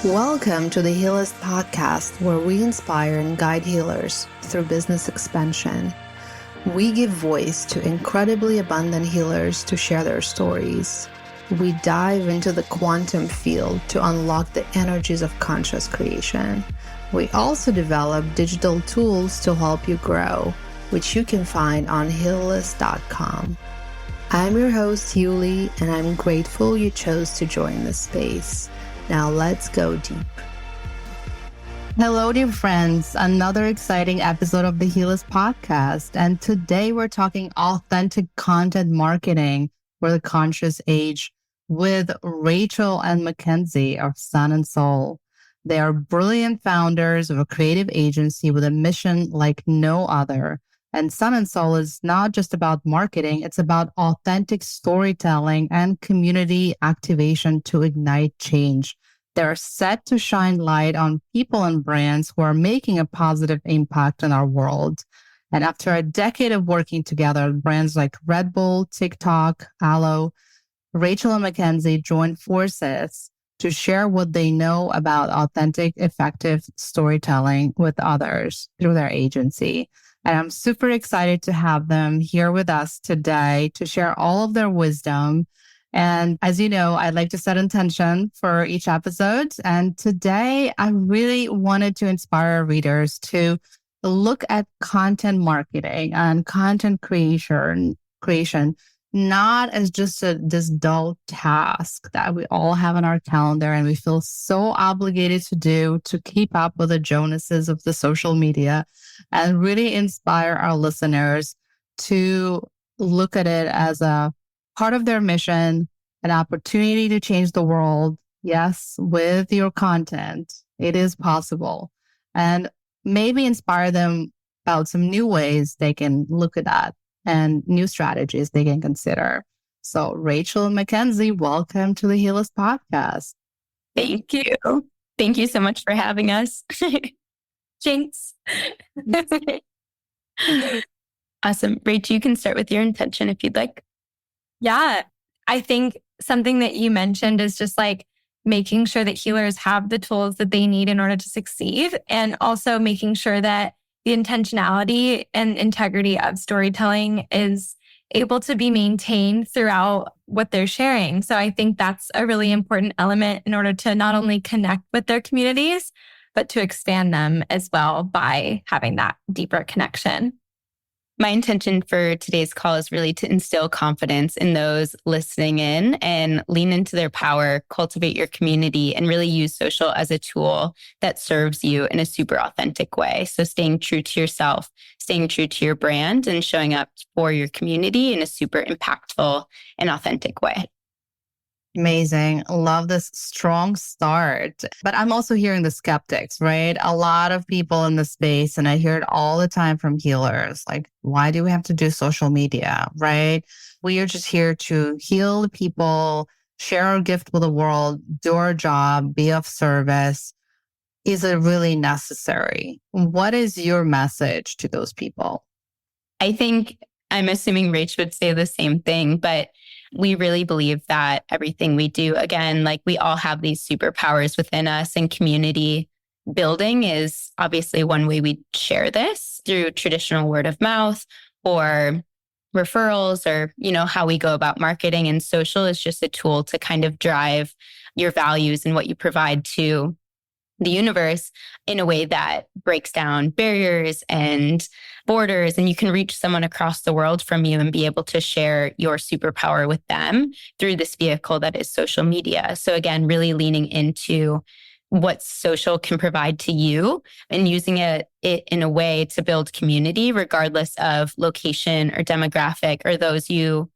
Welcome to the Healers Podcast, where we inspire and guide healers through business expansion. We give voice to incredibly abundant healers to share their stories. We dive into the quantum field to unlock the energies of conscious creation. We also develop digital tools to help you grow, which you can find on healless.com. I'm your host, Yuli, and I'm grateful you chose to join this space. Now let's go deep. Hello, dear friends. Another exciting episode of the Healers Podcast. And today we're talking authentic content marketing for the conscious age with Rachael and Mackenzie of Sun and Soul. They are brilliant founders of a creative agency with a mission like no other. And Sun and Soul is not just about marketing, it's about authentic storytelling and community activation to ignite change. They're set to shine light on people and brands who are making a positive impact in our world. And after a decade of working together, brands like Red Bull, TikTok, Aloe, Rachael and Mackenzie joined forces to share what they know about authentic, effective storytelling with others through their agency. And I'm super excited to have them here with us today to share all of their wisdom. And as you know, I'd like to set intention for each episode. And today I really wanted to inspire our readers to look at content marketing and content creation, not as just this dull task that we all have on our calendar and we feel so obligated to do to keep up with the Jonases of the social media, and really inspire our listeners to look at it as a part of their mission, an opportunity to change the world. Yes, with your content, it is possible. And maybe inspire them about some new ways they can look at that and new strategies they can consider. So Rachael and Mackenzie, welcome to the Healers Podcast. Thank you. Thank you so much for having us. Jinx. Awesome. Rach, you can start with your intention if you'd like. Yeah, I think something that you mentioned is just like making sure that healers have the tools that they need in order to succeed, and also making sure that the intentionality and integrity of storytelling is able to be maintained throughout what they're sharing. So I think that's a really important element in order to not only connect with their communities, but to expand them as well by having that deeper connection. My intention for today's call is really to instill confidence in those listening in and lean into their power, cultivate your community, and really use social as a tool that serves you in a super authentic way. So staying true to yourself, staying true to your brand, and showing up for your community in a super impactful and authentic way. Amazing. Love this strong start. But I'm also hearing the skeptics, right? A lot of people in the space, and I hear it all the time from healers, like, why do we have to do social media, right? We are just here to heal people, share our gift with the world, do our job, be of service. Is it really necessary? What is your message to those people? I think I'm assuming Rach would say the same thing, but we really believe that everything we do, again, like we all have these superpowers within us, and community building is obviously one way we share this through traditional word of mouth or referrals, or, how we go about marketing. And social is just a tool to kind of drive your values and what you provide to the universe in a way that breaks down barriers and borders, and you can reach someone across the world from you and be able to share your superpower with them through this vehicle that is social media. So again, really leaning into what social can provide to you and using it in a way to build community, regardless of location or demographic, or those you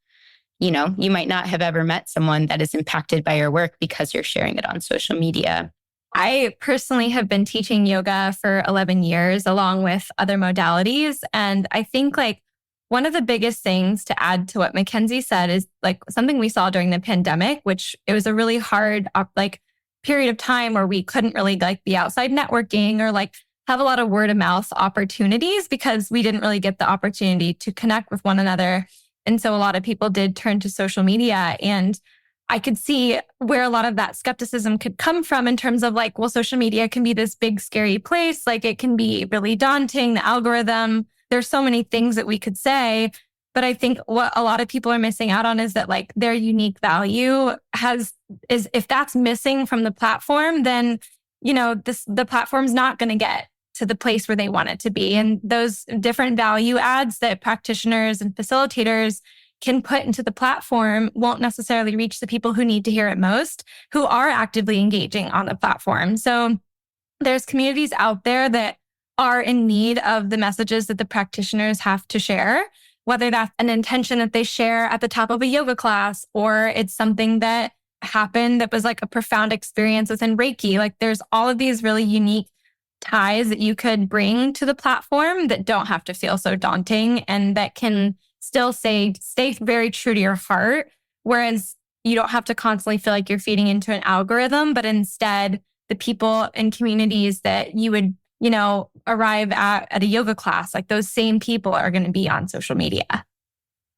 might not have ever met someone that is impacted by your work because you're sharing it on social media. I personally have been teaching yoga for 11 years along with other modalities. And I think like one of the biggest things to add to what Mackenzie said is like something we saw during the pandemic, which it was a really hard period of time where we couldn't really be outside networking or have a lot of word of mouth opportunities because we didn't really get the opportunity to connect with one another. And so a lot of people did turn to social media. And I could see where a lot of that skepticism could come from in terms of like, well, social media can be this big, scary place. Like it can be really daunting, the algorithm. There's so many things that we could say. But I think what a lot of people are missing out on is that like their unique value is if that's missing from the platform, then, the platform's not going to get to the place where they want it to be. And those different value adds that practitioners and facilitators can put into the platform won't necessarily reach the people who need to hear it most, who are actively engaging on the platform. So there's communities out there that are in need of the messages that the practitioners have to share, whether that's an intention that they share at the top of a yoga class, or it's something that happened that was like a profound experience within Reiki. Like there's all of these really unique ties that you could bring to the platform that don't have to feel so daunting and that can still stay very true to your heart. Whereas you don't have to constantly feel like you're feeding into an algorithm, but instead the people and communities that you would, arrive at a yoga class, like those same people are going to be on social media.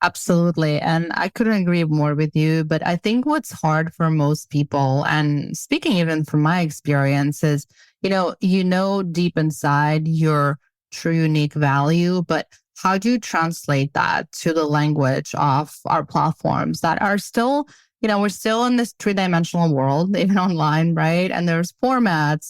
Absolutely. And I couldn't agree more with you. But I think what's hard for most people, and speaking even from my experience, is, deep inside your true unique value, but how do you translate that to the language of our platforms that are still, we're still in this three-dimensional world, even online, right? And there's formats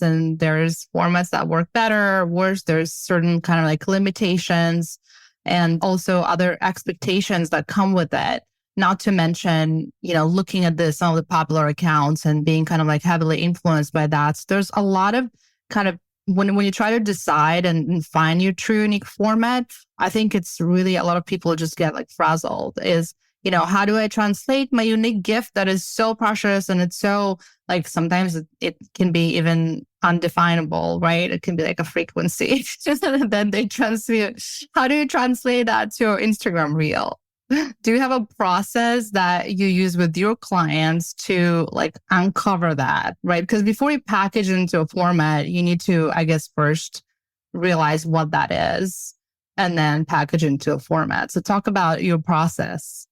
that work better or worse. There's certain kind of like limitations and also other expectations that come with it. Not to mention, looking at some of the popular accounts and being kind of like heavily influenced by that. So there's a lot of kind of, when you try to decide and find your true unique format, I think it's really a lot of people just get like frazzled is, how do I translate my unique gift that is so precious and it's so like sometimes it can be even undefinable, right? It can be like a frequency. And then they transmute. How do you translate that to your Instagram reel? Do you have a process that you use with your clients to like uncover that, right? Because before you package into a format, you need to, I guess, first realize what that is and then package into a format. So talk about your process.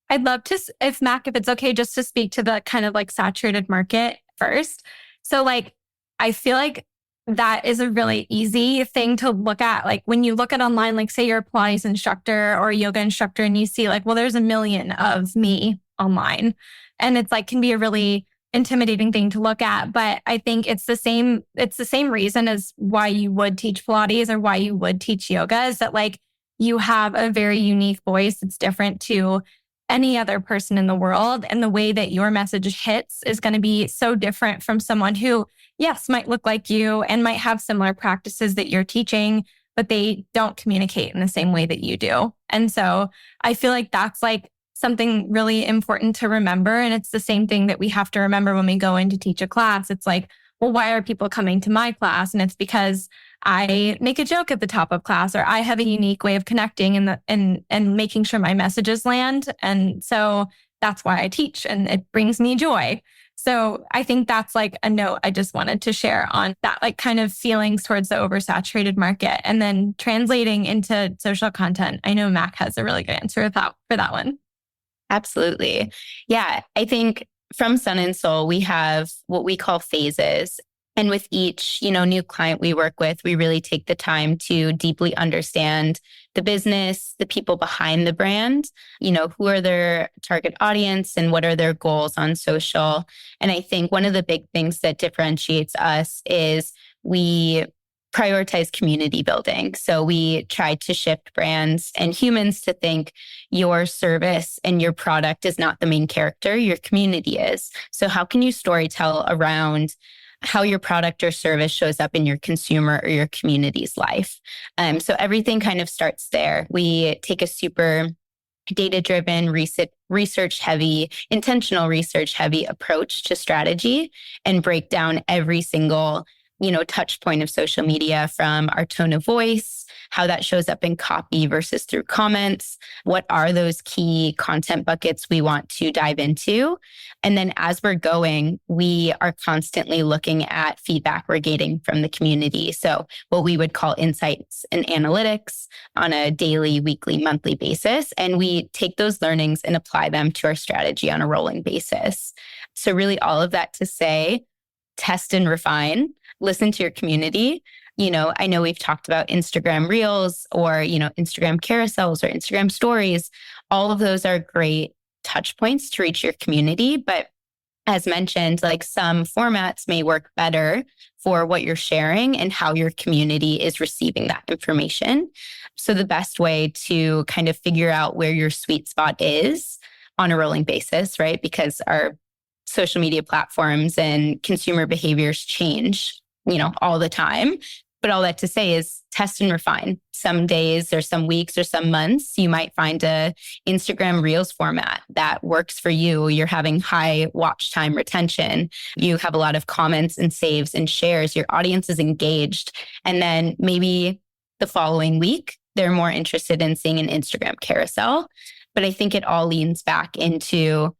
I'd love to, if it's okay, just to speak to the kind of like saturated market first. So like, I feel like that is a really easy thing to look at. Like when you look at online, like say you're a Pilates instructor or a yoga instructor and you see like, well, there's a million of me online. And it's like, can be a really intimidating thing to look at. But I think it's the same reason as why you would teach Pilates or why you would teach yoga is that like you have a very unique voice that's different to any other person in the world. And the way that your message hits is going to be so different from someone who, yes, might look like you and might have similar practices that you're teaching, but they don't communicate in the same way that you do. And so I feel like that's like something really important to remember. And it's the same thing that we have to remember when we go in to teach a class. It's like, well, why are people coming to my class? And it's because I make a joke at the top of class, or I have a unique way of connecting and making sure my messages land. And so that's why I teach, and it brings me joy. So I think that's like a note I just wanted to share on that, like kind of feelings towards the oversaturated market, and then translating into social content. I know Mac has a really good answer for that one. Absolutely. Yeah. I think from Sun and Soul, we have what we call phases. And with each, new client we work with, we really take the time to deeply understand the business, the people behind the brand, who are their target audience and what are their goals on social. And I think one of the big things that differentiates us is we prioritize community building. So we try to shift brands and humans to think your service and your product is not the main character, your community is. So how can you storytell around how your product or service shows up in your consumer or your community's life? So everything kind of starts there. We take a super data-driven, research-heavy, intentional research-heavy approach to strategy and break down every single touch point of social media, from our tone of voice how that shows up in copy versus through comments. What are those key content buckets we want to dive into? And then as we're going, we are constantly looking at feedback we're getting from the community. So what we would call insights and analytics on a daily, weekly, monthly basis. And we take those learnings and apply them to our strategy on a rolling basis. So really all of that to say, test and refine, listen to your community. I know we've talked about Instagram Reels or, Instagram carousels or Instagram stories. All of those are great touch points to reach your community. But as mentioned, like some formats may work better for what you're sharing and how your community is receiving that information. So the best way to kind of figure out where your sweet spot is on a rolling basis, right? Because our social media platforms and consumer behaviors change, all the time. But all that to say is test and refine. Some days or some weeks or some months, you might find a Instagram Reels format that works for you. You're having high watch time retention. You have a lot of comments and saves and shares. Your audience is engaged. And then maybe the following week, they're more interested in seeing an Instagram carousel. But I think it all leans back into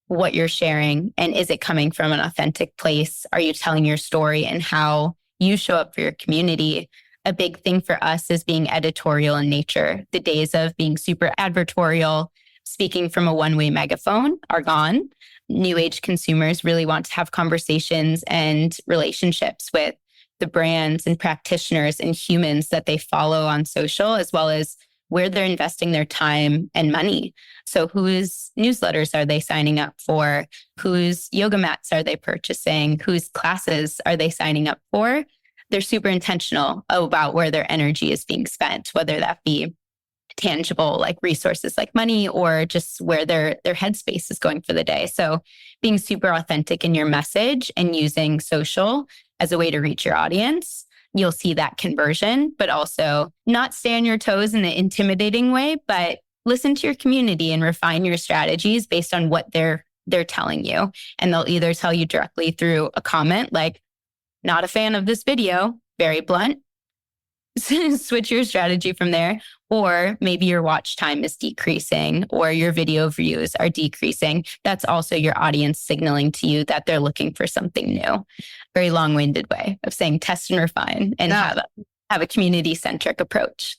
what you're sharing. And is it coming from an authentic place? Are you telling your story and how you show up for your community? A big thing for us is being editorial in nature. The days of being super advertorial, speaking from a one-way megaphone are gone. New age consumers really want to have conversations and relationships with the brands and practitioners and humans that they follow on social, as well as where they're investing their time and money. So whose newsletters are they signing up for? Whose yoga mats are they purchasing? Whose classes are they signing up for? They're super intentional about where their energy is being spent, whether that be tangible like resources like money or just where their headspace is going for the day. So being super authentic in your message and using social as a way to reach your audience, you'll see that conversion, but also not stay on your toes in an intimidating way, but listen to your community and refine your strategies based on what they're telling you. And they'll either tell you directly through a comment like, not a fan of this video, very blunt, switch your strategy from there. Or maybe your watch time is decreasing or your video views are decreasing. That's also your audience signaling to you that they're looking for something new. Very long-winded way of saying test and refine and have a community-centric approach.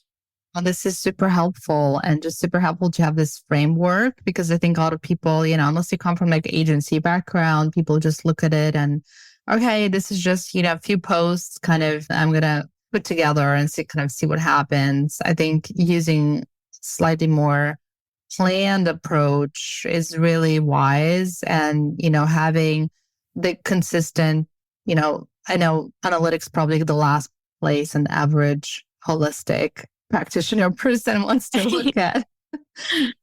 Well, this is super helpful and just super helpful to have this framework because I think a lot of people, unless you come from like agency background, people just look at it and, okay, this is just, a few posts kind of, I'm going to put together and see what happens. I think using slightly more planned approach is really wise and, having the consistent, I know analytics probably the last place an average holistic practitioner person wants to look at,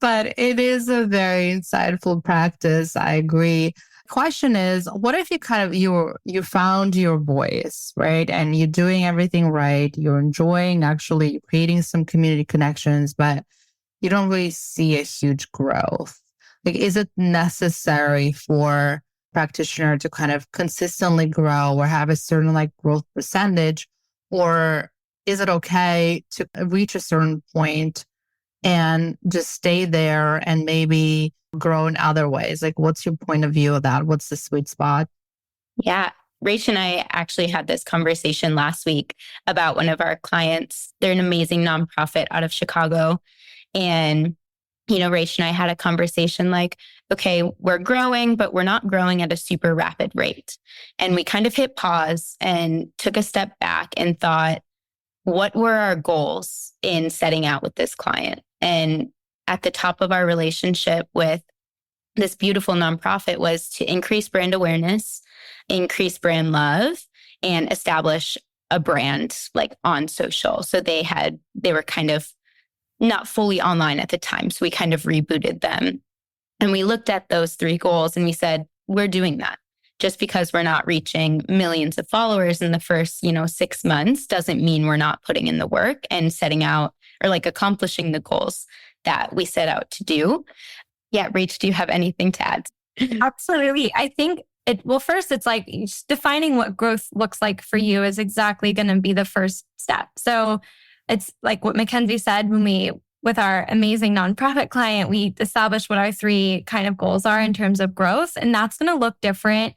but it is a very insightful practice. I agree. Question is, what if you found your voice, right? And you're doing everything right. You're enjoying actually creating some community connections, but you don't really see a huge growth. Like, is it necessary for practitioner to kind of consistently grow or have a certain growth percentage? Or is it okay to reach a certain point and just stay there and maybe grow in other ways? What's your point of view of that? What's the sweet spot? Yeah. Rach and I actually had this conversation last week about one of our clients. They're an amazing nonprofit out of Chicago. And, Rach and I had a conversation okay, we're growing, but we're not growing at a super rapid rate. And we kind of hit pause and took a step back and thought, what were our goals in setting out with this client? And at the top of our relationship with this beautiful nonprofit was to increase brand awareness, increase brand love, and establish a brand on social. So they were kind of not fully online at the time. So we kind of rebooted them. And we looked at those three goals and we said, we're doing that. Just because we're not reaching millions of followers in the first, 6 months doesn't mean we're not putting in the work and setting out or accomplishing the goals that we set out to do. Yeah, Rach, do you have anything to add? Absolutely. I think first it's defining what growth looks like for you is exactly going to be the first step. So It's like what Mackenzie said with our amazing nonprofit client, we established what our 3 kind of goals are in terms of growth. And that's going to look different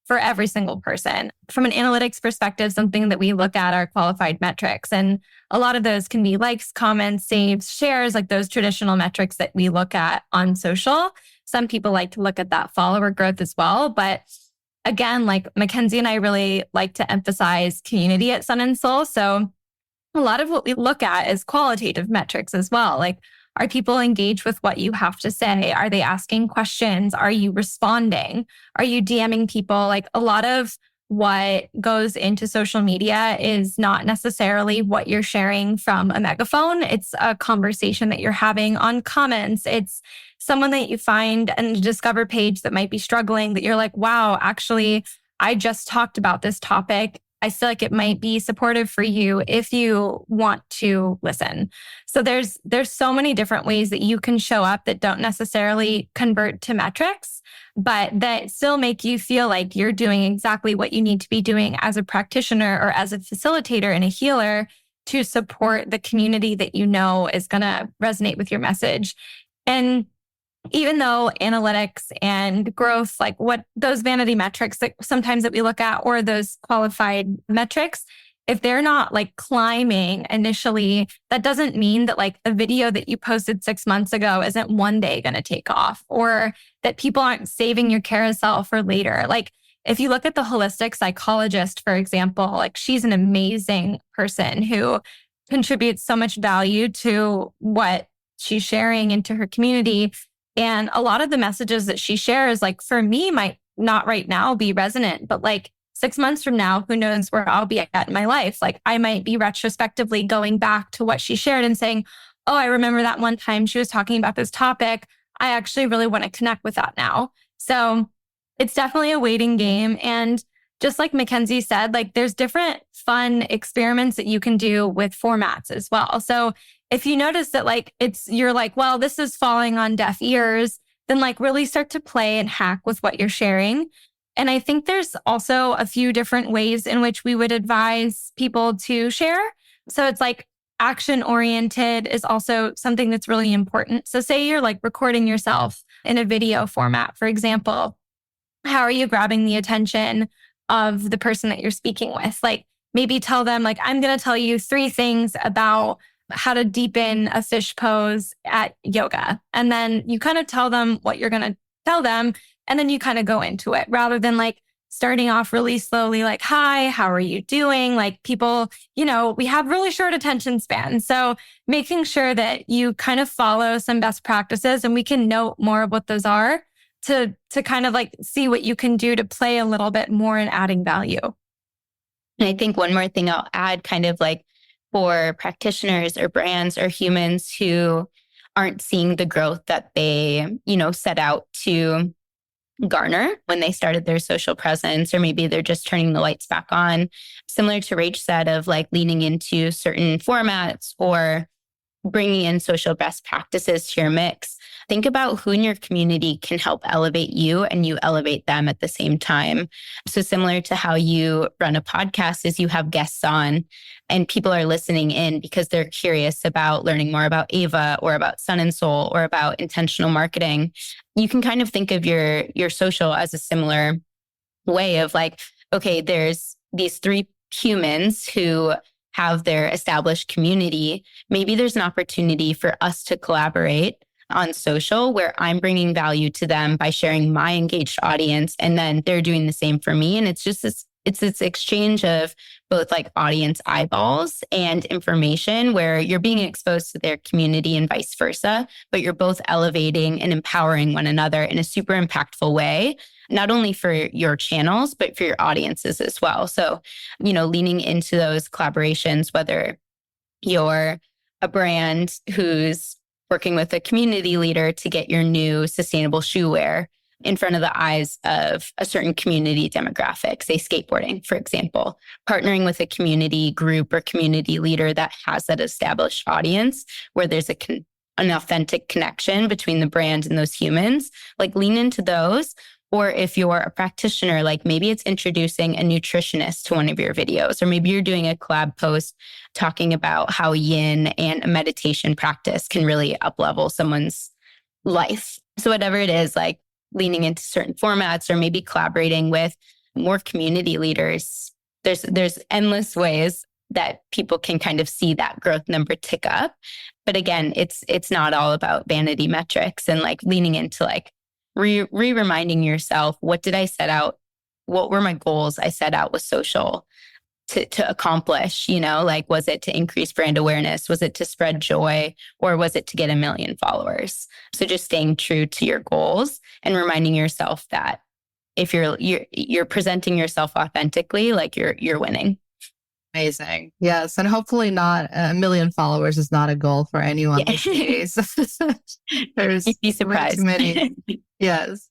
for every single person. From an analytics perspective, something that we look at are qualified metrics. And a lot of those can be likes, comments, saves, shares, like those traditional metrics that we look at on social. Some people like to look at that follower growth as well. But again, like Mackenzie and I really like to emphasize community at Sun and Soul. So a lot of what we look at is qualitative metrics as well. Like, are people engaged with what you have to say? Are they asking questions? Are you responding? Are you DMing people? Like, a lot of what goes into social media is not necessarily what you're sharing from a megaphone. It's a conversation that you're having on comments. It's someone that you find and Discover page that might be struggling that you're like, wow, actually, I just talked about this topic. I feel like it might be supportive for you if you want to listen. So there's so many different ways that you can show up that don't necessarily convert to metrics, but that still make you feel like you're doing exactly what you need to be doing as a practitioner or as a facilitator and a healer to support the community that you know is going to resonate with your message. And even though analytics and growth, like what those vanity metrics that sometimes that we look at, or those qualified metrics, if they're not like climbing initially, that doesn't mean that like a video that you posted 6 months ago isn't one day going to take off, or that people aren't saving your carousel for later. Like, if you look at the holistic psychologist, for example, like she's an amazing person who contributes so much value to what she's sharing into her community. And a lot of the messages that she shares, like for me, might not right now be resonant, but like 6 months from now, who knows where I'll be at in my life. Like I might be retrospectively going back to what she shared and saying, oh, I remember that one time she was talking about this topic. I actually really want to connect with that now. So it's definitely a waiting game. And just like Mackenzie said, like there's different fun experiments that you can do with formats as well. So if you notice that like you're like, well, this is falling on deaf ears, then like really start to play and hack with what you're sharing. And I think there's also a few different ways in which we would advise people to share. So it's like action oriented is also something that's really important. So say you're like recording yourself in a video format, for example, how are you grabbing the attention of the person that you're speaking with? Like maybe tell them like, I'm going to tell you 3 things about how to deepen a fish pose at yoga. And then you kind of tell them what you're going to tell them. And then you kind of go into it rather than like starting off really slowly, like, hi, how are you doing? Like people, we have really short attention spans. So making sure that you kind of follow some best practices, and we can note more of what those are to kind of like see what you can do to play a little bit more in adding value. And I think one more thing I'll add, kind of like for practitioners or brands or humans who aren't seeing the growth that they, set out to garner when they started their social presence, or maybe they're just turning the lights back on. Similar to Rach said, of like leaning into certain formats or bringing in social best practices to your mix. Think about who in your community can help elevate you and you elevate them at the same time. So similar to how you run a podcast is you have guests on and people are listening in because they're curious about learning more about Ava or about Sun and Soul or about intentional marketing. You can kind of think of your social as a similar way of like, okay, there's these 3 humans who have their established community. Maybe there's an opportunity for us to collaborate on social where I'm bringing value to them by sharing my engaged audience, and then they're doing the same for me. And it's just this exchange of both like audience eyeballs and information where you're being exposed to their community and vice versa, but you're both elevating and empowering one another in a super impactful way, not only for your channels, but for your audiences as well. So, leaning into those collaborations, whether you're a brand who's working with a community leader to get your new sustainable shoe wear in front of the eyes of a certain community demographic, say skateboarding, for example, partnering with a community group or community leader that has that established audience where there's an authentic connection between the brand and those humans, like lean into those Or if you're a practitioner, like maybe it's introducing a nutritionist to one of your videos, or maybe you're doing a collab post talking about how yin and a meditation practice can really up-level someone's life. So whatever it is, like leaning into certain formats or maybe collaborating with more community leaders, there's endless ways that people can kind of see that growth number tick up. But again, it's not all about vanity metrics and like leaning into like reminding yourself, what did I set out? What were my goals I set out with social to accomplish? Like, was it to increase brand awareness? Was it to spread joy? Or was it to get 1 million followers? So just staying true to your goals and reminding yourself that if you're presenting yourself authentically, like you're winning. Amazing. Yes. And hopefully not 1 million followers is not a goal for anyone these days. There's You'd be surprised. Too many. Yes.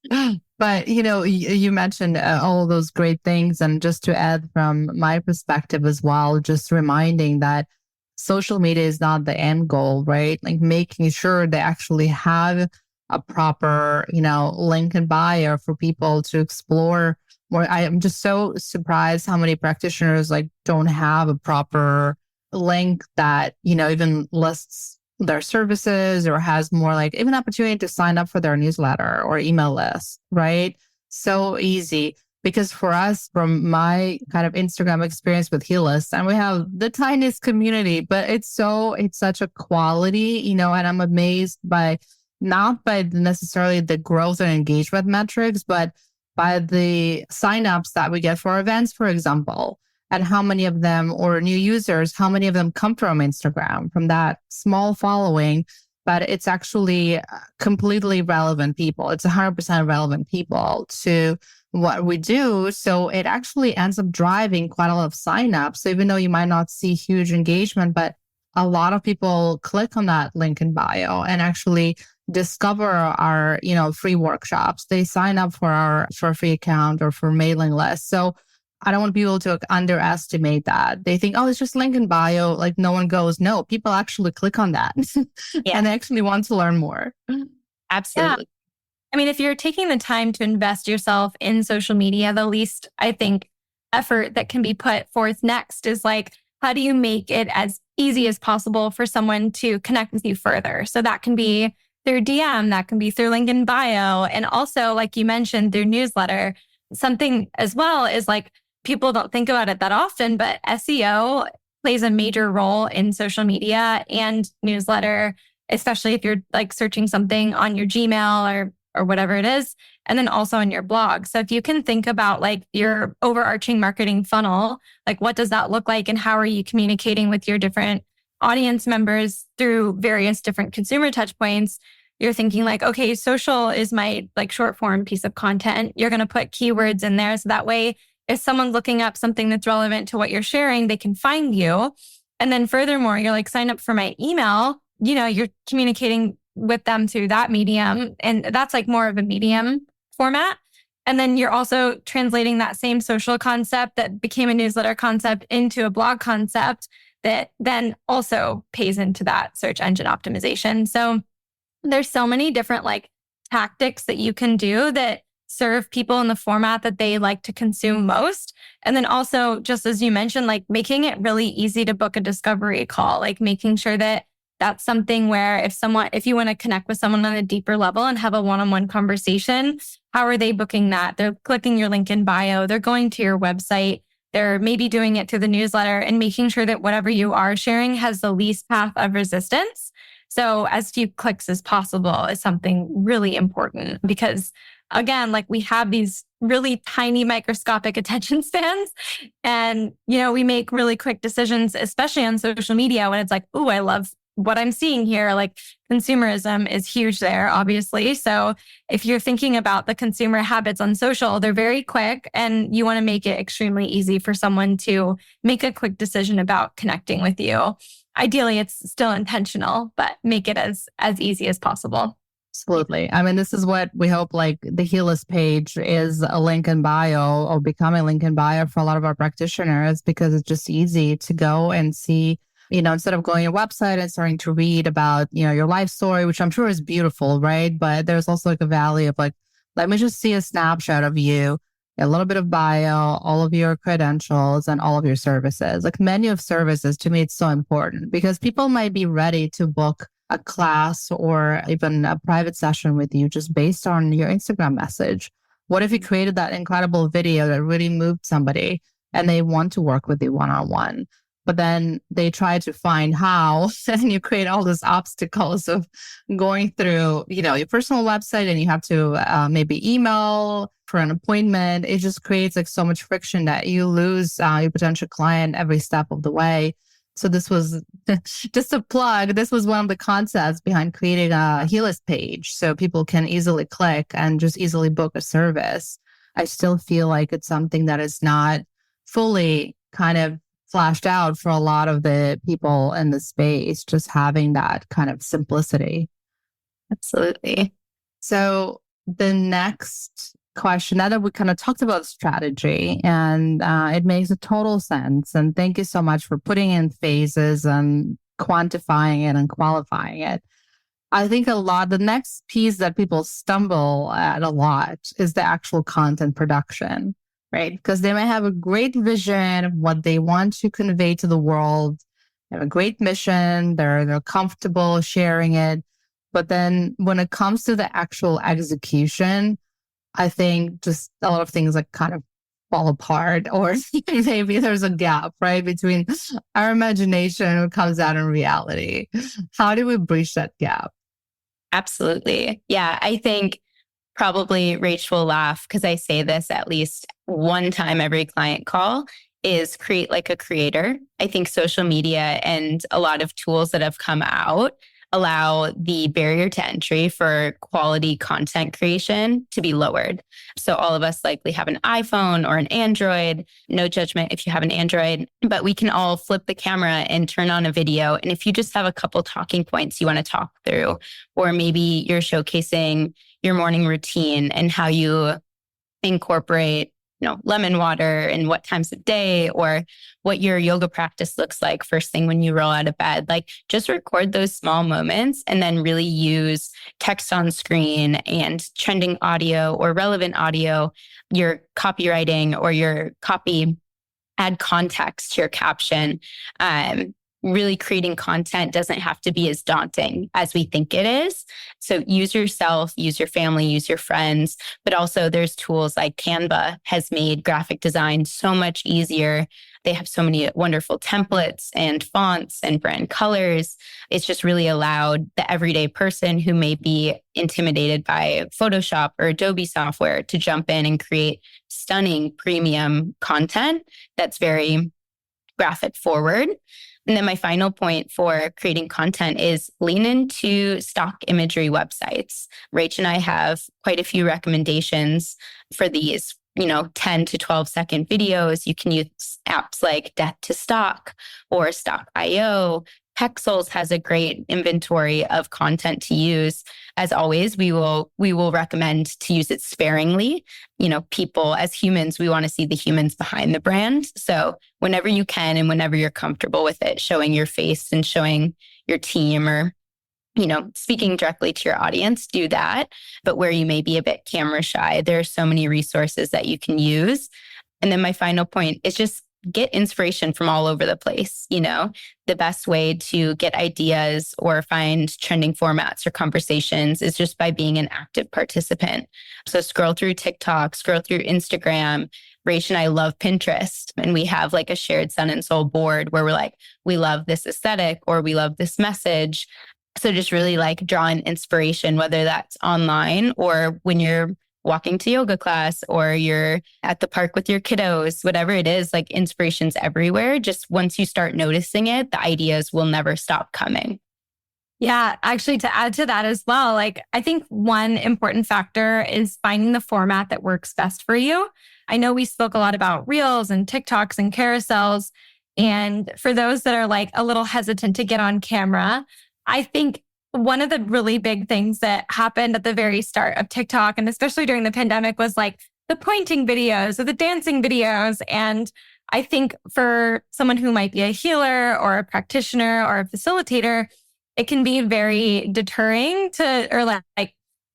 But, you mentioned all of those great things. And just to add from my perspective as well, just reminding that social media is not the end goal, right? Like making sure they actually have a proper, link in bio for people to explore more. I am just so surprised how many practitioners like don't have a proper link that, even lists their services or has more like even opportunity to sign up for their newsletter or email list, right? So easy. Because for us, from my kind of Instagram experience with Healist, and we have the tiniest community, but it's such a quality, and I'm amazed not by necessarily the growth and engagement metrics, but by the signups that we get for events, for example, and how many of them, or new users, how many of them come from Instagram, from that small following, but it's actually completely relevant people. It's 100% relevant people to what we do. So it actually ends up driving quite a lot of signups. So even though you might not see huge engagement, but a lot of people click on that link in bio and actually discover our, free workshops. They sign up for a free account or for mailing list. So I don't want people to underestimate that. They think, oh, it's just link in bio. Like no one goes. No, people actually click on that and they actually want to learn more. Absolutely. Yeah. I mean, if you're taking the time to invest yourself in social media, the least, I think, effort that can be put forth next is like, how do you make it as easy as possible for someone to connect with you further? So that can be through DM, that can be through link in bio. And also, like you mentioned, through newsletter. Something as well is like, people don't think about it that often, but SEO plays a major role in social media and newsletter, especially if you're like searching something on your Gmail or whatever it is, and then also on your blog. So if you can think about like your overarching marketing funnel, like what does that look like and how are you communicating with your different audience members through various different consumer touch points, you're thinking like, okay, social is my like short form piece of content. You're going to put keywords in there. So that way, if someone's looking up something that's relevant to what you're sharing, they can find you. And then furthermore, you're like, sign up for my email. You're communicating with them through that medium. And that's like more of a medium format. And then you're also translating that same social concept that became a newsletter concept into a blog concept that then also pays into that search engine optimization. So there's so many different like tactics that you can do that serve people in the format that they like to consume most. And then also, just as you mentioned, like making it really easy to book a discovery call, like making sure that that's something where if you want to connect with someone on a deeper level and have a one-on-one conversation, how are they booking that? They're clicking your link in bio, they're going to your website, they're maybe doing it through the newsletter, and making sure that whatever you are sharing has the least path of resistance. So as few clicks as possible is something really important because again, like we have these really tiny microscopic attention spans and, we make really quick decisions, especially on social media when it's like, oh, I love what I'm seeing here. Like consumerism is huge there, obviously. So if you're thinking about the consumer habits on social, they're very quick and you want to make it extremely easy for someone to make a quick decision about connecting with you. Ideally, it's still intentional, but make it as easy as possible. Absolutely. I mean, this is what we hope like the Healist page is a link in bio or become a link in bio for a lot of our practitioners because it's just easy to go and see, instead of going to your website and starting to read about, your life story, which I'm sure is beautiful, right? But there's also like a valley of like let me just see a snapshot of you, a little bit of bio, all of your credentials and all of your services. Like menu of services, to me, it's so important because people might be ready to book a class or even a private session with you just based on your Instagram message. What if you created that incredible video that really moved somebody and they want to work with you one-on-one? But then they try to find how, and you create all these obstacles of going through, your personal website, and you have to maybe email for an appointment. It just creates like so much friction that you lose your potential client every step of the way. So this was just a plug. This was one of the concepts behind creating a Healist page so people can easily click and just easily book a service. I still feel like it's something that is not fully kind of flashed out for a lot of the people in the space, just having that kind of simplicity. Absolutely. So the next question, now that we kind of talked about strategy, and it makes a total sense. And thank you so much for putting in phases and quantifying it and qualifying it. I think the next piece that people stumble at a lot is the actual content production, right? Because they might have a great vision of what they want to convey to the world. They have a great mission. They're comfortable sharing it. But then when it comes to the actual execution, I think just a lot of things like kind of fall apart, or maybe there's a gap, right, between our imagination and what comes out in reality. How do we bridge that gap? Absolutely. Yeah, I think probably Rachel will laugh because I say this at least one time every client call is create like a creator. I think social media and a lot of tools that have come out allow the barrier to entry for quality content creation to be lowered. So all of us likely have an iPhone or an Android, no judgment if you have an Android, but we can all flip the camera and turn on a video. And if you just have a couple talking points you want to talk through, or maybe you're showcasing your morning routine and how you incorporate lemon water and what times of day, or what your yoga practice looks like first thing when you roll out of bed. Like just record those small moments and then really use text on screen and trending audio or relevant audio, your copywriting or your copy, add context to your caption. Really creating content doesn't have to be as daunting as we think it is. So use yourself, use your family, use your friends, but also there's tools like Canva has made graphic design so much easier. They have so many wonderful templates and fonts and brand colors. It's just really allowed the everyday person who may be intimidated by Photoshop or Adobe software to jump in and create stunning premium content that's very graphic forward. And then my final point for creating content is lean into stock imagery websites. Rach and I have quite a few recommendations for these, 10 to 12 second videos. You can use apps like Death to Stock or Stock.io. Pexels has a great inventory of content to use. As always, we will recommend to use it sparingly. People as humans, we want to see the humans behind the brand. So whenever you can and whenever you're comfortable with it, showing your face and showing your team or, speaking directly to your audience, do that. But where you may be a bit camera shy, there are so many resources that you can use. And then my final point is just get inspiration from all over the place. The best way to get ideas or find trending formats or conversations is just by being an active participant. So scroll through TikTok, scroll through Instagram. Rach and I love Pinterest, and we have like a shared Sun and Soul board where we're like, we love this aesthetic or we love this message. So just really like drawing inspiration, whether that's online or when you're walking to yoga class or you're at the park with your kiddos, whatever it is, like inspiration's everywhere. Just once you start noticing it, the ideas will never stop coming. Yeah, actually, to add to that as well, I think one important factor is finding the format that works best for you. I know we spoke a lot about Reels and TikToks and carousels. And for those that are a little hesitant to get on camera, I think one of the really big things that happened at the very start of TikTok, and especially during the pandemic, was the pointing videos or the dancing videos. And I think for someone who might be a healer or a practitioner or a facilitator, it can be very deterring to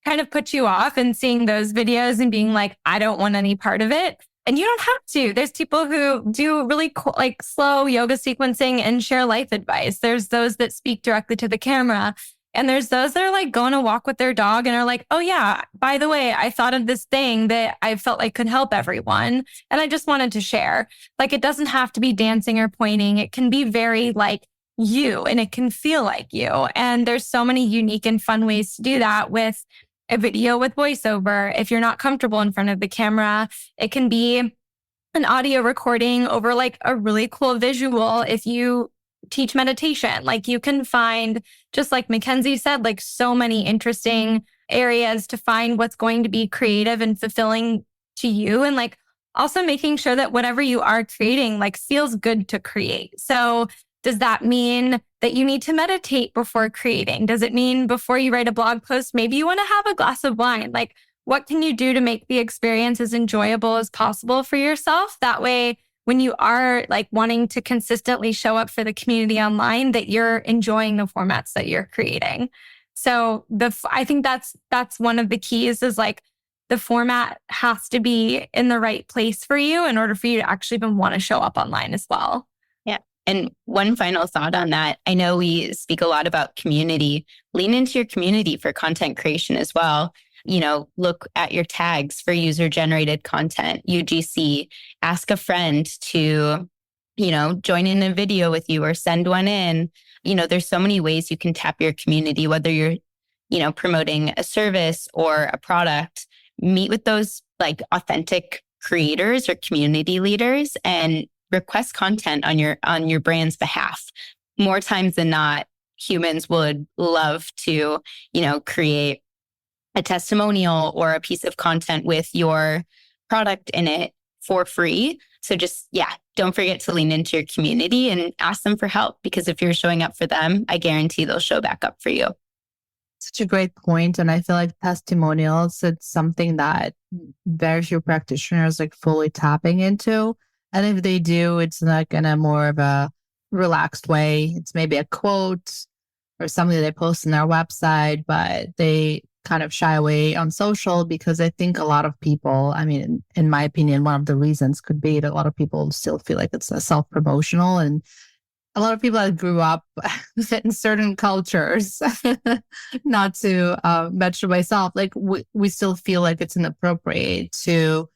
kind of put you off and seeing those videos and being like, I don't want any part of it. And you don't have to. There's people who do really cool, like slow yoga sequencing and share life advice. There's those that speak directly to the camera. And there's those that are like going to walk with their dog and are like, oh yeah, by the way, I thought of this thing that I felt like could help everyone. And I just wanted to share. Like, it doesn't have to be dancing or pointing. It can be very like you, and it can feel like you. And there's so many unique and fun ways to do that with a video with voiceover. If you're not comfortable in front of the camera, it can be an audio recording over like a really cool visual. If you teach meditation, like you can find, just like Mackenzie said, like so many interesting areas to find what's going to be creative and fulfilling to you. And like also making sure that whatever you are creating like feels good to create. So does that mean that you need to meditate before creating? Does it mean before you write a blog post, maybe you want to have a glass of wine? Like, what can you do to make the experience as enjoyable as possible for yourself? That way, when you are like wanting to consistently show up for the community online, that you're enjoying the formats that you're creating. So I think that's one of the keys is like the format has to be in the right place for you in order for you to actually even want to show up online as well. Yeah. And one final thought on that. I know we speak a lot about community. Lean into your community for content creation as well. You know, look at your tags for user-generated content, UGC, ask a friend to, you know, join in a video with you or send one in. You know, there's so many ways you can tap your community, whether you're, you know, promoting a service or a product. Meet with those like authentic creators or community leaders and request content on your brand's behalf. More times than not, humans would love to, you know, create a testimonial or a piece of content with your product in it for free. So just, yeah, don't forget to lean into your community and ask them for help, because if you're showing up for them, I guarantee they'll show back up for you. Such a great point. And I feel like testimonials, it's something that very few practitioners like fully tapping into. And if they do, it's like in a more of a relaxed way. It's maybe a quote or something they post on their website, but they kind of shy away on social because I think a lot of people, I mean, in my opinion, one of the reasons could be that a lot of people still feel like it's a self-promotional, and a lot of people that grew up in certain cultures, not to mention myself, like we still feel like it's inappropriate to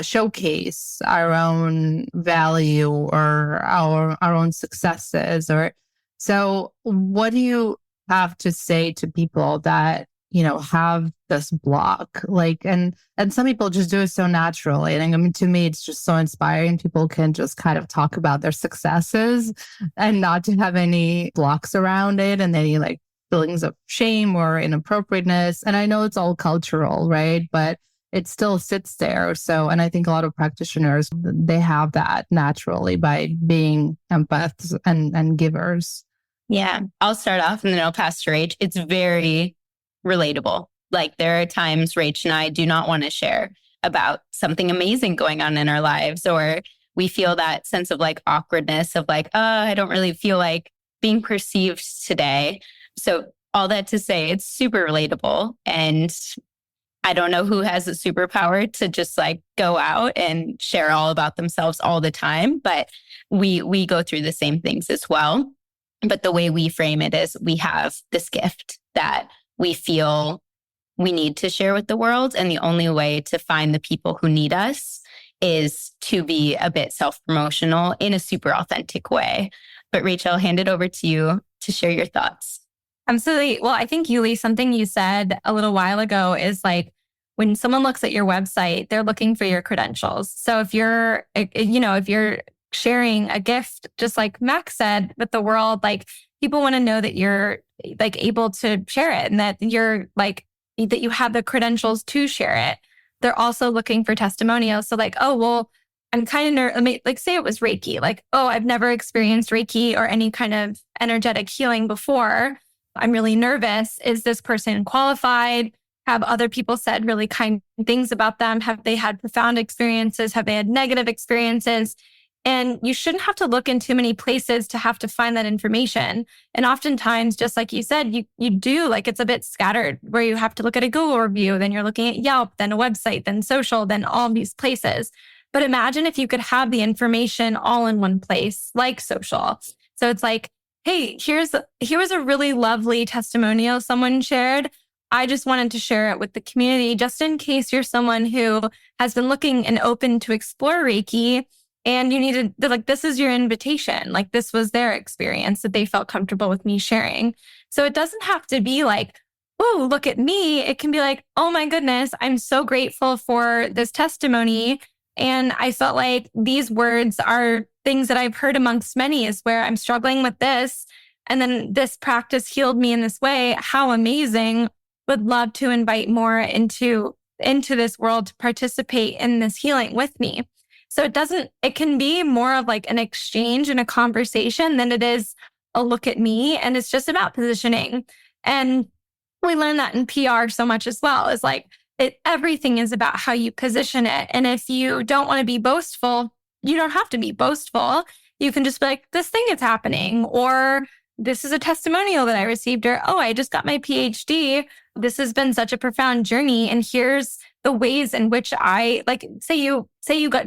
showcase our own value or our own successes. Or so what do you have to say to people that, you know, have this block? Like, and some people just do it so naturally. And I mean, to me, it's just so inspiring. People can just kind of talk about their successes and not to have any blocks around it and any like feelings of shame or inappropriateness. And I know it's all cultural, right? But it still sits there. So, and I think a lot of practitioners, they have that naturally by being empaths and givers. Yeah. I'll start off and then I'll pass to Rach. It's very relatable. Like there are times Rach and I do not want to share about something amazing going on in our lives, or we feel that sense of like awkwardness of like, I don't really feel like being perceived today. So all that to say, it's super relatable. And I don't know who has a superpower to just like go out and share all about themselves all the time, but we go through the same things as well. But the way we frame it is we have this gift that we feel we need to share with the world. And the only way to find the people who need us is to be a bit self-promotional in a super authentic way. But Rachel, I'll hand it over to you to share your thoughts. Absolutely. Well, I think, Yuli, something you said a little while ago is like, when someone looks at your website, they're looking for your credentials. So if you're sharing a gift, just like Max said, with the world, like people want to know that you're like able to share it and that you're like, that you have the credentials to share it. They're also looking for testimonials. So like, oh, well, I'm kind of like say it was Reiki, like, oh, I've never experienced Reiki or any kind of energetic healing before. I'm really nervous. Is this person qualified? Have other people said really kind things about them? Have they had profound experiences? Have they had negative experiences? And you shouldn't have to look in too many places to have to find that information. And oftentimes, just like you said, you do, like, it's a bit scattered where you have to look at a Google review, then you're looking at Yelp, then a website, then social, then all these places. But imagine if you could have the information all in one place, like social. So it's like, hey, here was a really lovely testimonial someone shared. I just wanted to share it with the community, just in case you're someone who has been looking and open to explore Reiki. And you needed, like, this is your invitation. Like, this was their experience that they felt comfortable with me sharing. So it doesn't have to be like, oh, look at me. It can be like, oh my goodness, I'm so grateful for this testimony. And I felt like these words are things that I've heard amongst many, is where I'm struggling with this. And then this practice healed me in this way. How amazing. Would love to invite more into this world to participate in this healing with me. So it can be more of like an exchange and a conversation than it is a look at me. And it's just about positioning. And we learn that in PR so much as well. It's like everything is about how you position it. And if you don't want to be boastful, you don't have to be boastful. You can just be like, this thing is happening, or this is a testimonial that I received, or, oh, I just got my PhD. This has been such a profound journey. And here's the ways in which I, like, say you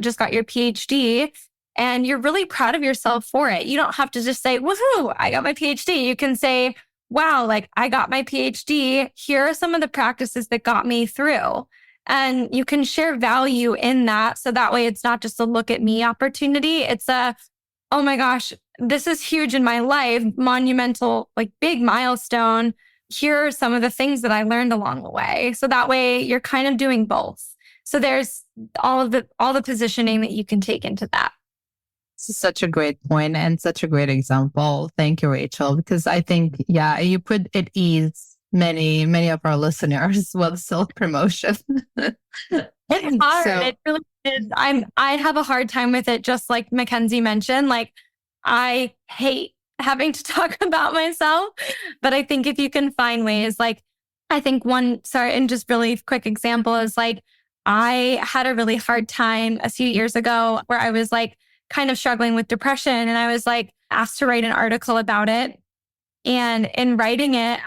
just got your PhD and you're really proud of yourself for it. You don't have to just say, woohoo, I got my PhD. You can say, wow, like, I got my PhD. Here are some of the practices that got me through. And you can share value in that. So that way it's not just a look at me opportunity. It's a, oh my gosh, this is huge in my life, monumental, like, big milestone. Here are some of the things that I learned along the way. So that way you're kind of doing both. So there's all the positioning that you can take into that. This is such a great point and such a great example. Thank you, Rachael, because I think, yeah, you put at ease many of our listeners with self-promotion. It's hard. It really is. I have a hard time with it, just like Mackenzie mentioned. Like, I hate having to talk about myself, but I think if you can find ways, like, I think and just really quick example is, like, I had a really hard time a few years ago where I was like kind of struggling with depression, and I was like asked to write an article about it. And in writing it,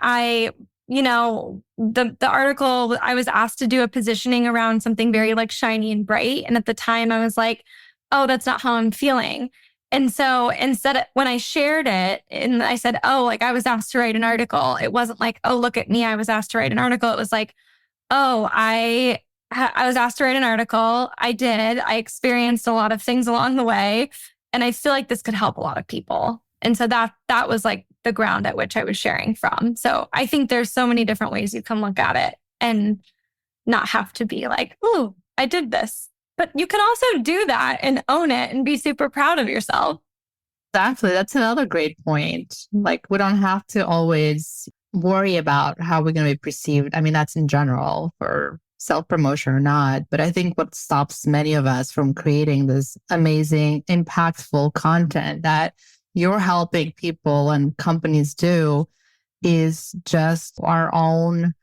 the article, I was asked to do a positioning around something very like shiny and bright. And at the time I was like, oh, that's not how I'm feeling. And so when I shared it and I said, oh, like, I was asked to write an article, it wasn't like, oh, look at me, I was asked to write an article. It was like, oh, I was asked to write an article. I did. I experienced a lot of things along the way. And I feel like this could help a lot of people. And so that was like the ground at which I was sharing from. So I think there's so many different ways you can look at it and not have to be like, oh, I did this. But you can also do that and own it and be super proud of yourself. Exactly. That's another great point. Like, we don't have to always worry about how we're going to be perceived. I mean, that's in general for self-promotion or not. But I think what stops many of us from creating this amazing, impactful content that you're helping people and companies do is just our own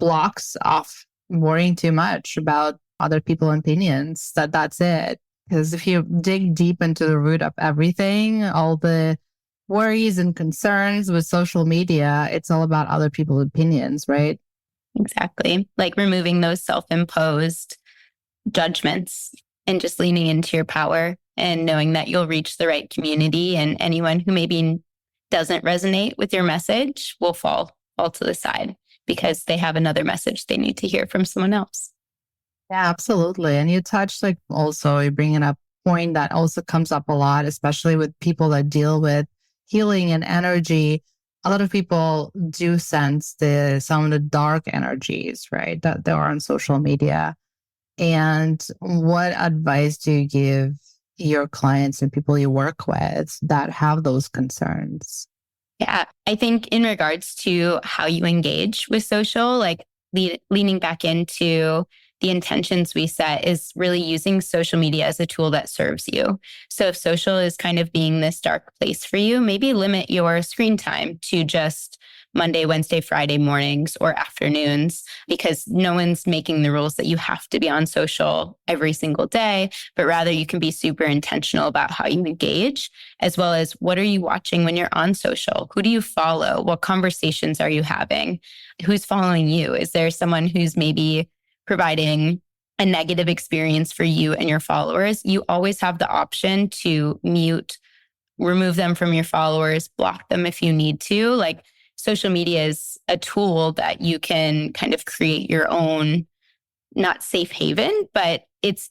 blocks of worrying too much about other people's opinions. That's it. Because if you dig deep into the root of everything, all the worries and concerns with social media, it's all about other people's opinions, right? Exactly. Like removing those self-imposed judgments and just leaning into your power and knowing that you'll reach the right community, and anyone who maybe doesn't resonate with your message will fall to the side because they have another message they need to hear from someone else. Yeah, absolutely. And you touched, like, also you're bringing up a point that also comes up a lot, especially with people that deal with healing and energy. A lot of people do sense some of the dark energies, right, that there are on social media. And what advice do you give your clients and people you work with that have those concerns? Yeah, I think in regards to how you engage with social, like leaning back into the intentions we set is really using social media as a tool that serves you. So if social is kind of being this dark place for you, maybe limit your screen time to just Monday, Wednesday, Friday mornings or afternoons, because no one's making the rules that you have to be on social every single day, but rather you can be super intentional about how you engage, as well as what are you watching when you're on social? Who do you follow? What conversations are you having? Who's following you? Is there someone who's maybe providing a negative experience for you and your followers? You always have the option to mute, remove them from your followers, block them if you need to. Like, social media is a tool that you can kind of create your own, not safe haven, but it's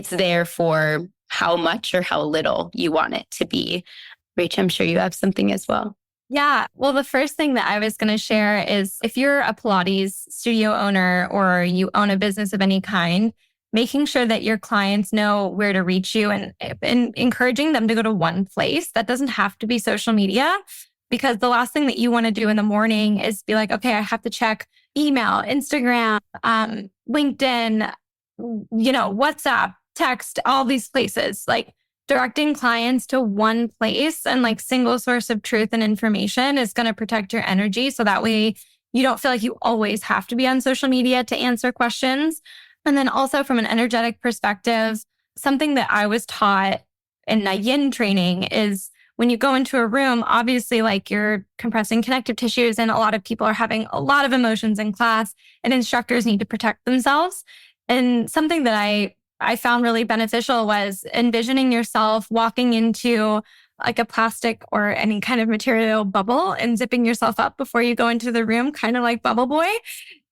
there for how much or how little you want it to be. Rach, I'm sure you have something as well. Yeah. Well, the first thing that I was going to share is if you're a Pilates studio owner or you own a business of any kind, making sure that your clients know where to reach you and encouraging them to go to one place. That doesn't have to be social media, because the last thing that you want to do in the morning is be like, okay, I have to check email, Instagram, LinkedIn, WhatsApp, text, all these places. Like, directing clients to one place and like single source of truth and information is going to protect your energy. So that way you don't feel like you always have to be on social media to answer questions. And then also from an energetic perspective, something that I was taught in a yin training is when you go into a room, obviously like you're compressing connective tissues and a lot of people are having a lot of emotions in class and instructors need to protect themselves. And something that I found really beneficial was envisioning yourself walking into like a plastic or any kind of material bubble and zipping yourself up before you go into the room, kind of like Bubble Boy.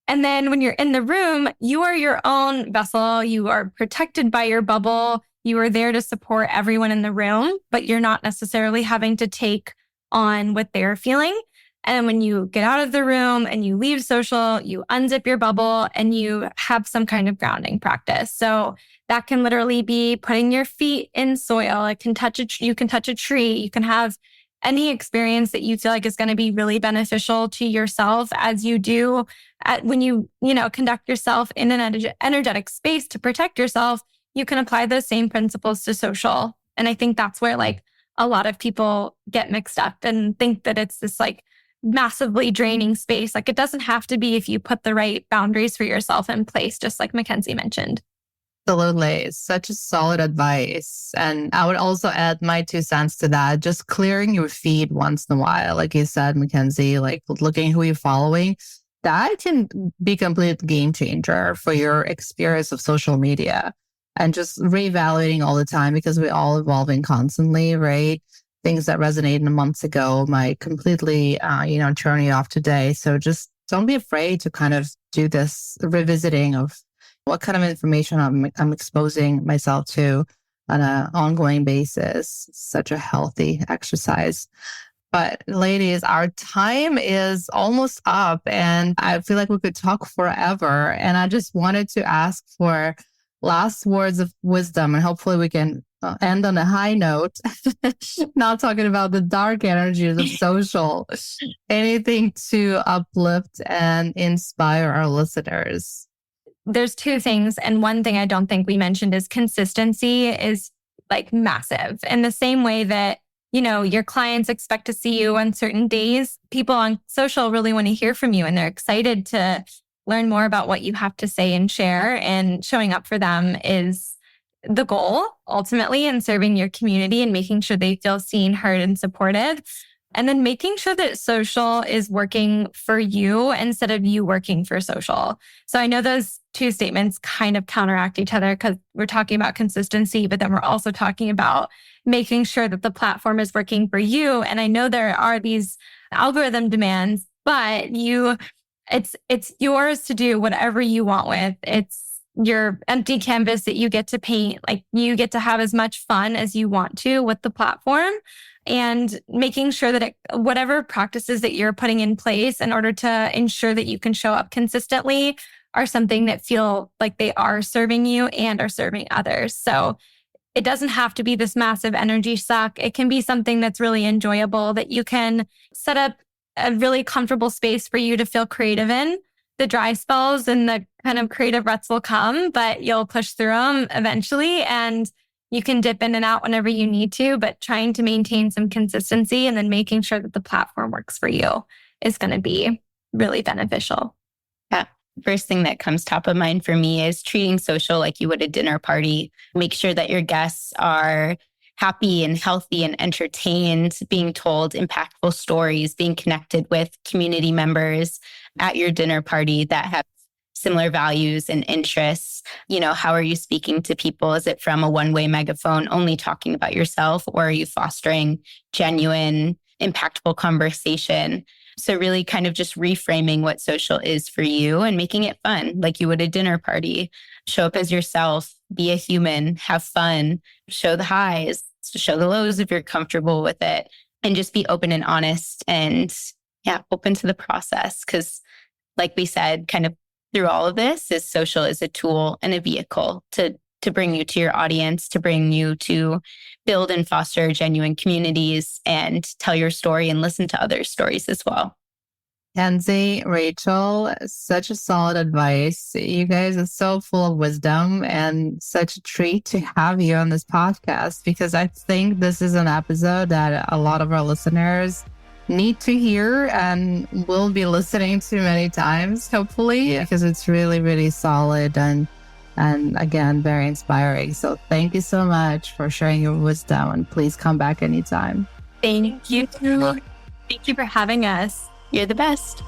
And then when you're in the room, you are your own vessel. You are protected by your bubble. You are there to support everyone in the room, but you're not necessarily having to take on what they're feeling. And when you get out of the room and you leave social, you unzip your bubble and you have some kind of grounding practice. So that can literally be putting your feet in soil. You can touch a tree. You can have any experience that you feel like is going to be really beneficial to yourself as you do when you conduct yourself in an energetic space to protect yourself. You can apply those same principles to social. And I think that's where like a lot of people get mixed up and think that it's this like massively draining space. Like, it doesn't have to be if you put the right boundaries for yourself in place, just like Mackenzie mentioned. Absolutely. Such a solid advice. And I would also add my 2 cents to that. Just clearing your feed once in a while. Like you said, Mackenzie, like looking who you're following, that can be a complete game changer for your experience of social media. And just reevaluating all the time, because we're all evolving constantly, right? Things that resonated months ago might completely, turn you off today. So just don't be afraid to kind of do this revisiting of what kind of information I'm exposing myself to on an ongoing basis. Such a healthy exercise. But ladies, our time is almost up and I feel like we could talk forever. And I just wanted to ask for last words of wisdom, and hopefully we can end on a high note, not talking about the dark energies of social. Anything to uplift and inspire our listeners? There's 2 things. And one thing I don't think we mentioned is consistency is like massive. In the same way that, your clients expect to see you on certain days, people on social really want to hear from you and they're excited to learn more about what you have to say and share, and showing up for them is the goal ultimately, in serving your community and making sure they feel seen, heard, and supported. And then making sure that social is working for you instead of you working for social. So I know those 2 statements kind of counteract each other because we're talking about consistency, but then we're also talking about making sure that the platform is working for you. And I know there are these algorithm demands, but it's yours to do whatever you want with. It's your empty canvas that you get to paint. Like, you get to have as much fun as you want to with the platform, and making sure that whatever practices that you're putting in place in order to ensure that you can show up consistently are something that feel like they are serving you and are serving others. So it doesn't have to be this massive energy suck. It can be something that's really enjoyable, that you can set up a really comfortable space for you to feel creative in. The dry spells and the kind of creative ruts will come, but you'll push through them eventually, and you can dip in and out whenever you need to, but trying to maintain some consistency and then making sure that the platform works for you is going to be really beneficial. Yeah. First thing that comes top of mind for me is treating social like you would a dinner party. Make sure that your guests are happy and healthy and entertained, being told impactful stories, being connected with community members at your dinner party that have similar values and interests. How are you speaking to people? Is it from a one-way megaphone, only talking about yourself, or are you fostering genuine, impactful conversation? So really kind of just reframing what social is for you and making it fun, like you would a dinner party. Show up as yourself, be a human, have fun, show the highs, show the lows if you're comfortable with it, and just be open and honest and open to the process. Because like we said, kind of through all of this, is social is a tool and a vehicle to bring you to your audience, to bring you to build and foster genuine communities and tell your story and listen to others' stories as well. Mackenzie, Rachael, such a solid advice. You guys are so full of wisdom and such a treat to have you on this podcast, because I think this is an episode that a lot of our listeners need to hear and will be listening to many times, hopefully, because it's really, really solid and again, very inspiring. So thank you so much for sharing your wisdom, and please come back anytime. Thank you. Thank you for having us. You're the best.